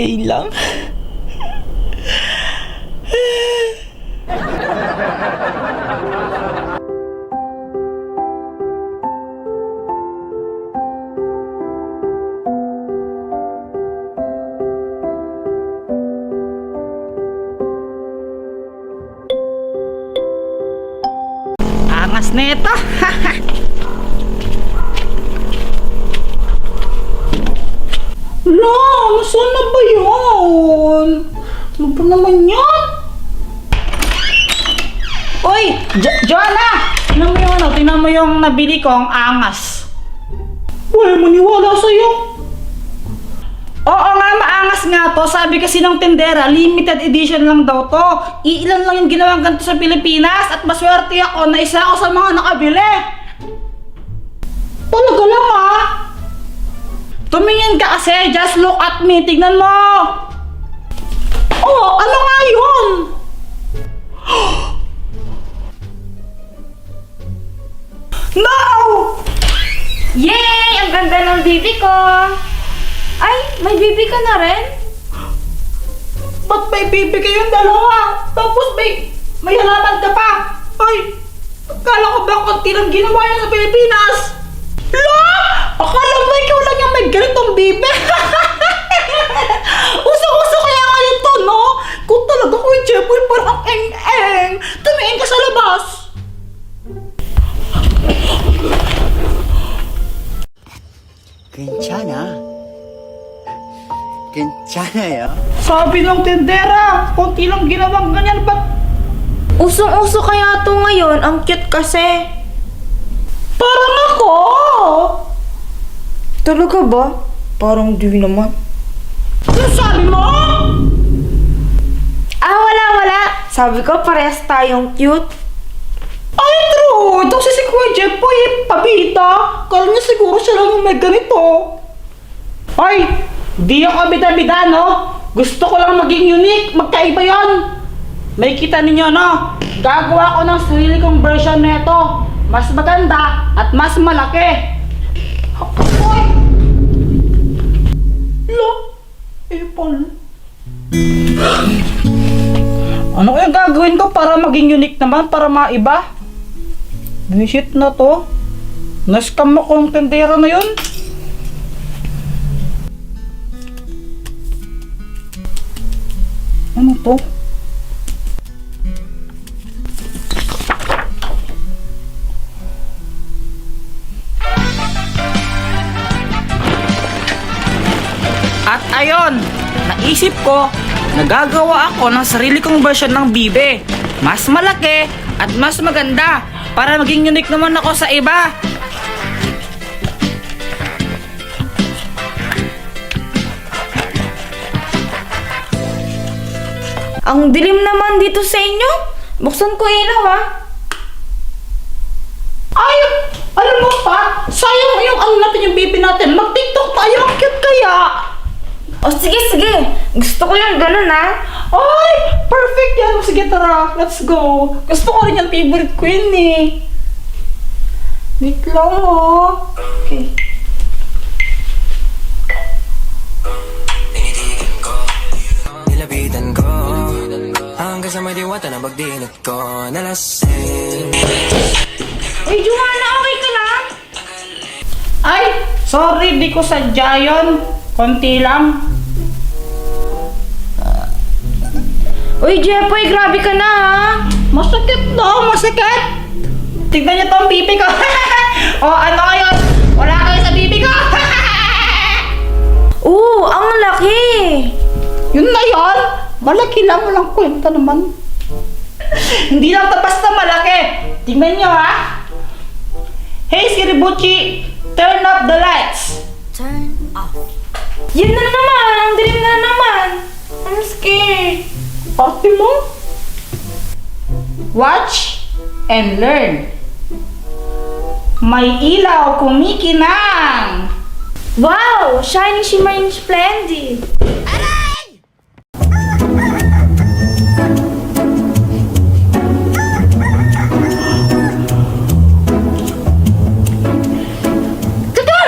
Okay lang. Angas nito. Lang, saan na ba yun? Ano ba naman yan? Uy, Joanna! Tingnan mo yung nabili ko, ang angas. Wala maniwala sa'yo. Oo nga, maangas nga to. Sabi kasi ng tindera, limited edition lang daw to. Iilan lang yung ginawang ganito sa Pilipinas at maswerte ako na isa ako sa mga nakabili. Talaga lang ah. Tumingin ka kasi, just look at me, tignan mo! Oh, ano nga yun? No! Yay! Ang ganda ng bibi ko! Ay, may bibi ka na rin? Ba't may bibi kayong dalawa? Tapos may halaman ka pa? Ay, akala ko ba konti lang ginawa niya sa Pilipinas? La! Akala mo ikaw lang yung may ganitong bibe. Uso-uso kaya ngayon to, no? Kung talaga ko yung Jeboy parang eng-eng. Tumingin ka sa labas. 괜찮아 ya? Sabi ng tindera, konti lang ginawang ganyan, ba't Usong-uso kaya to ngayon. Ang cute kasi. parang ako? Talaga ba? Parang di naman. Ano sabi mo? Wala. Sabi ko, parehas tayong cute. Ay, true! Ito si Kuya Jeboy, pabita. Kala niya siguro siya lang yung may ganito. Ay, di ako bida-bida, no? Gusto ko lang maging unique, magkaiba yon. May kita ninyo, no? Gagawa ko ng sarili kong version nito. Mas maganda at mas malaki. Ay! Lo, ipon. Ano kaya gagawin ko para maging unique naman, para maiba? Bullshit na to. Nascam ako ng tendera na yun. Ano to? At ayon, naisip ko, nagagawa ako ng sarili kong version ng bibe. Mas malaki at mas maganda para maging unique naman ako sa iba. Ang dilim naman dito sa inyo. Buksan ko ilaw Ay, alam mo pa, sayang yung ano natin yung bibi natin. Mag-TikTok tayo, ang cute kaya. O sige. Gusto ko yung ganun Ay, perfect yan. Sige, tara. Let's go. Gusto ko rin yung favorite ko yun eh. Wait lang oh. Okay. Nilapitan ko hanggang sa may diwata na pagdinig ko nalasing. Uy, Joanna, okay ka lang? Ay, sorry, di ko sadya yun. Konti lang. Uy, Jepoy, grabe ka na Masakit daw, masakit. Tignan niyo tong bibi ko. O, ano ngayon? Wala kayo sa bibi ko. Ang laki. Yun na yun. Malaki lang, walang kwenta naman. Hindi lang tapos na malaki. Tingnan niyo ha. Hey Siribuchi, turn up the lights. Turn off. Yun na naman, ang dilim na naman. I'm scared. Party mo? Watch and learn. May ilaw kumikinang. Wow, shining, shimmering, splendid. Sige!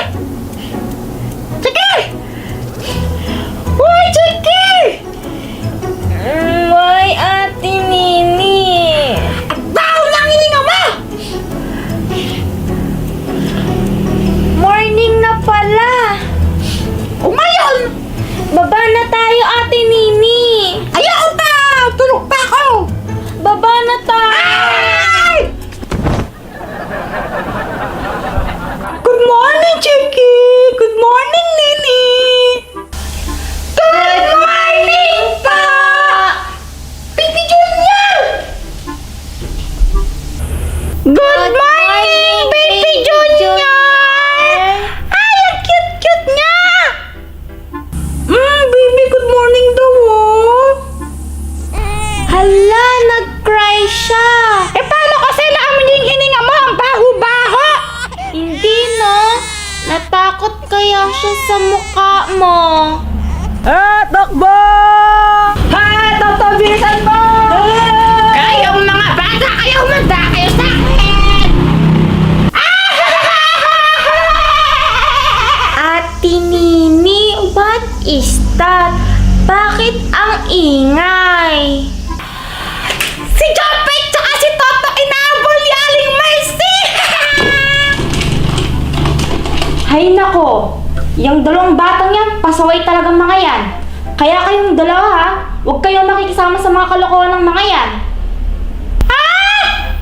Sige! Uy, sige! kasya sa mukha mo. Takbo! Takbo! Bilisan mo! Kayong mga bata, kayo manda kayo sa akin! Ate Nini, what is that? Bakit ang ingay? Si Jopay tsaka si Toto inaabol ni Aling Mercy! Hay nako, yung dalawang batang yan, pasaway talagang mga yan. Kaya kayong dalawa ha, huwag kayong makikisama sa mga kalokohan ng mga yan.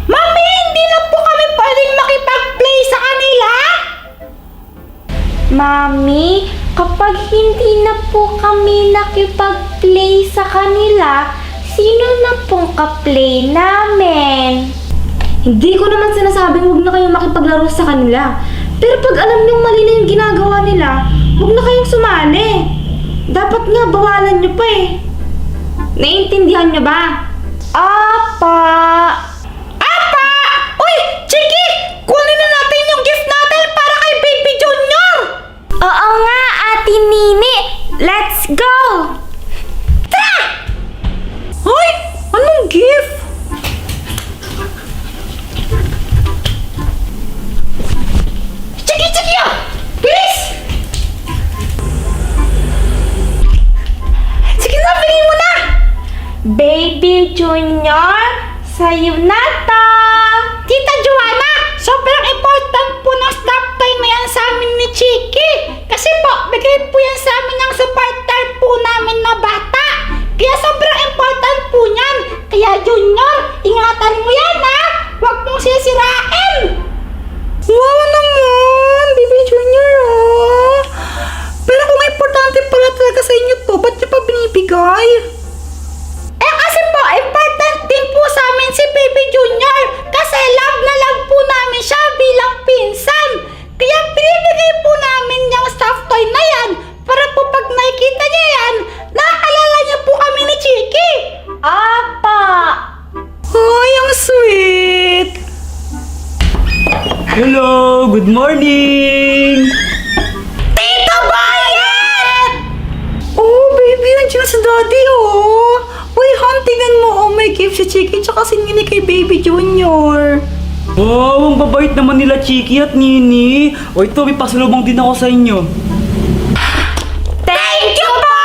Mami, hindi na po kami pwedeng makipag-play sa kanila? Mami, kapag hindi na po kami nakipag-play sa kanila, sino na pong ka-play namin? Hindi ko naman sinasabing huwag na kayong makipaglaro sa kanila. Pero pag alam niyong mali na yung ginagawa nila, huwag na kayong sumali. Dapat nga bawalan niyo pa eh. Naiintindihan niyo ba? Apa! Apa! Uy! Chiki! Kunin na natin yung gift natin para kay Baby Junior! Oo nga, Ate Nini! Let's go! Tara! Hoy! Anong gift? Chiki! Chiki! Bilis! Sige na, bilhin mo na! Baby Junior, sa'yo na to! Tita Joanna, sobrang important po ng stop time na yan sa amin ni Chiki. Kasi po, bigay po yan sa amin ng supporter po namin na bata. Kaya sobrang important po yan. Kaya Junior, ingatan mo yan ha! Huwag mong sisirain! Wow naman! Baby Junior Pero kung importante pala talaga sa inyo to, ba't niyo pa binibigay? Kasi po, important din po sa amin si Baby Junior. Kasi love na love po namin siya bilang pinsan. Kaya binibigay po namin yung stuffed toy na yan para po pag nakikita niya yan, naaalala niya po kami ni Chiki. Apa! Ay, ang sweet! Hello! Good morning! Tito Bayet! Oh, baby, nandiyan na si daddy, oh! Uy, Han, tingnan mo, oh, may gift si Chiki tsaka si Nini kay Baby Junior. Wow, ang babait naman nila Chiki at Nini. O ito, may pasalubong din ako sa inyo. Thank you po!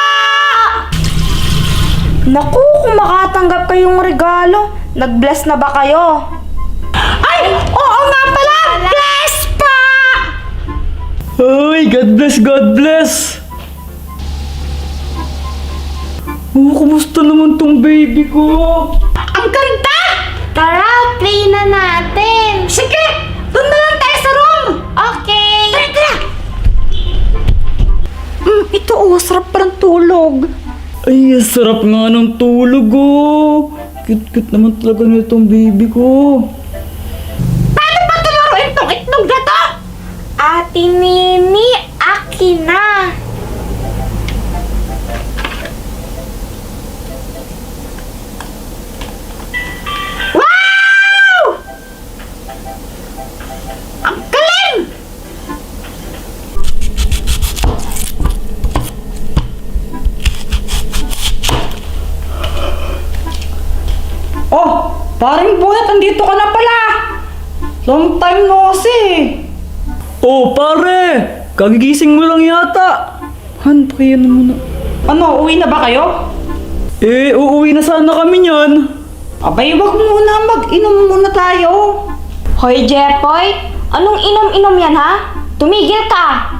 Naku, kung makatanggap kayong regalo, nag-bless na ba kayo? Ay! Oo nga pala! Bless pa! Ay, God bless, God bless! Oh, kumusta naman tong baby ko? Ang ganda! Tara, play na natin! Sige! Doon na lang tayo sa room! Okay! Tara, tara! Ito, oh, sarap parang tulog. Ay, sarap nga ng tulog, oh. Cute-cute naman talaga nitong baby ko. Paano ba tularuin tong itlog na to? Ate Nini, akin na! Wow! Ang galing! Oh, paring Bonat, andito ka na pala. Long time no see. Oh, pare! Kagigising mo lang yata. Han, pakiyan muna. Ano, uwi na ba kayo? Uuwi na sana kami niyan. Abay, wag muna. Mag-inom muna tayo. Hoy, Jepoy! Anong inom-inom yan, ha? Tumigil ka!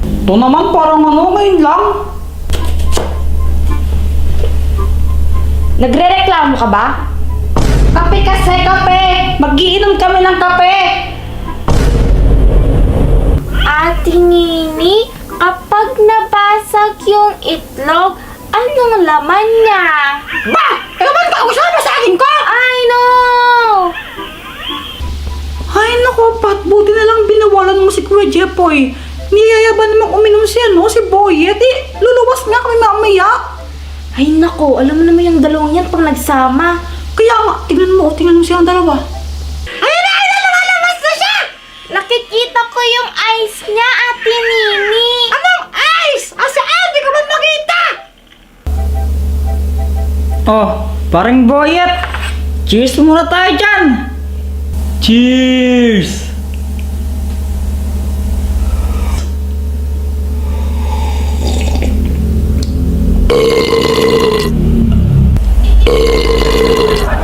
Ito naman parang ano, ngayon lang. Nagre-reklamo ka ba? Kape kasi, kape! Mag-iinom kami ng kape! Ate Nini, kapag nabasag yung itlog, anong laman niya? Ba! Ikaw ba nag-usama sa akin ko? I know! Ay, naku, Pat. Buti na lang binawalan mo si Kuya Jepoy. Niyayaba namang uminom siya, no? Si Boyet. Luluwas nga kami mamaya. Ay nako, alam mo naman yung dalawang yan pag nagsama. Kaya nga, tingnan mo silang dalawa. Ayun na! Lumalabas na siya! Nakikita nakita ko yung eyes niya, Ate Nini. Anong ice? Saan? Di ko man makita! Oh, parang boyet. Cheers muna tayo dyan. Cheers!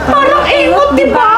Parang ingot, di ba?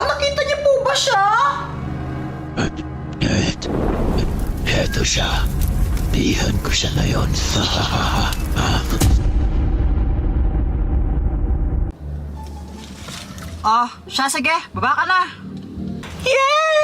Nakita niyo po ba siya? Eto siya. Dihan ko siya ngayon. Siya sige, baba ka na. Yay!